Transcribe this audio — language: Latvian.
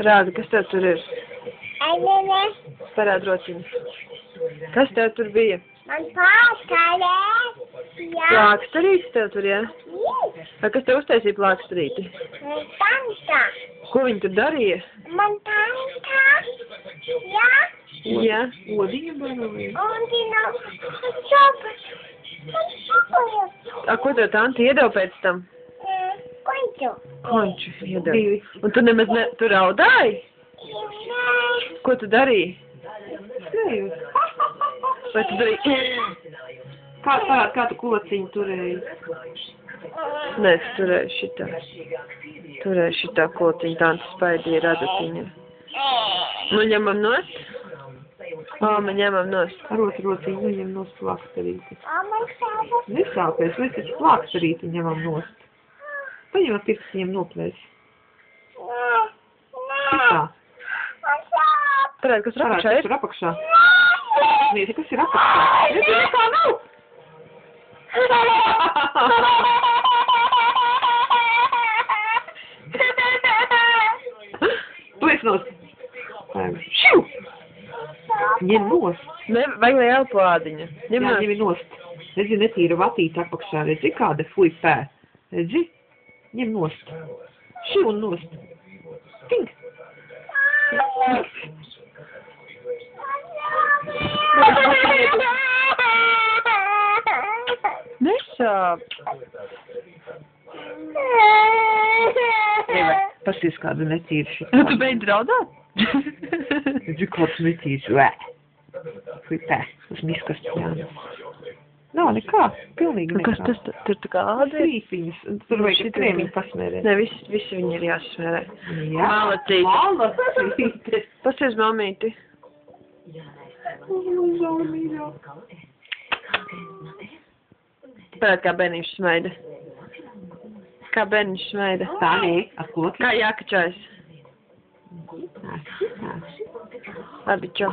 Rādi, kas tev tur ir? Aizmēnē. Parād rociņu. Kas tev tur bija? Man pārskārē. Jā. Plākstarītis tev tur, jā? Jā. Vai kas tev uztaisīja plākstarīti? Man tanta. Ko viņi tur darīja? Man tanta. Jā. Jā. Odiņu baroja. Un dino. Sopas. Man sopoju. A, ko tev tanti iedeva pēc tam? Konču. Konču iedeva. Un tu nemaz ne... Tu raudāji? Nē. Ko tu darīji? Vai tu darīji? Kā tu kociņu turēji? Nē, tu turēji šitā. Turēji šitā kociņu, tanti spaidīja radatiņu. Nu, ņemam nost? Ā, man ņemam nost. Ar otru rociņu ņem nost plākstarīti. Man sāpes. Nesāpēs, vai taču plākstarīti ņemam nost. Paņem ar pirkstiņiem noplēs. Nē. Tā. Man sāpes. Parādi, kas Parādi, rapakšā kas ir? ir apakšā. Mīti, kas ir apakšā? Redzi, nekā nav! Tu esi nost. Šiu! Ņem nost. Ne, vajag lai elpādiņa. Ņem Jā, nost. ņem nost. Redzi, netīra vatīta apakšā. Redzi, kāda fuj pē. Redzi? Ņem nost. Šiu un nost. Tink. Nesāp. Pasies, kāda netīra šī. Tu beidz raudāt? Redzi, kāds netīrs. Vē. Fuj pē. Uz miskas jānas. Nav nekā. Pilnīgi nekā. Kas tas tur tā kā āda? Strīpiņas. Tur vajag krēmiņu pasmērēt. Ne, visi viņi ir jāsmērē. Jā. Malatīte. Malatīte. Pasies, mamīti. Parād, kā bērniņš smaida. Kā bērniņš smaida. Tā, nē, ar ko? Kā jākačājas. Labi, čau.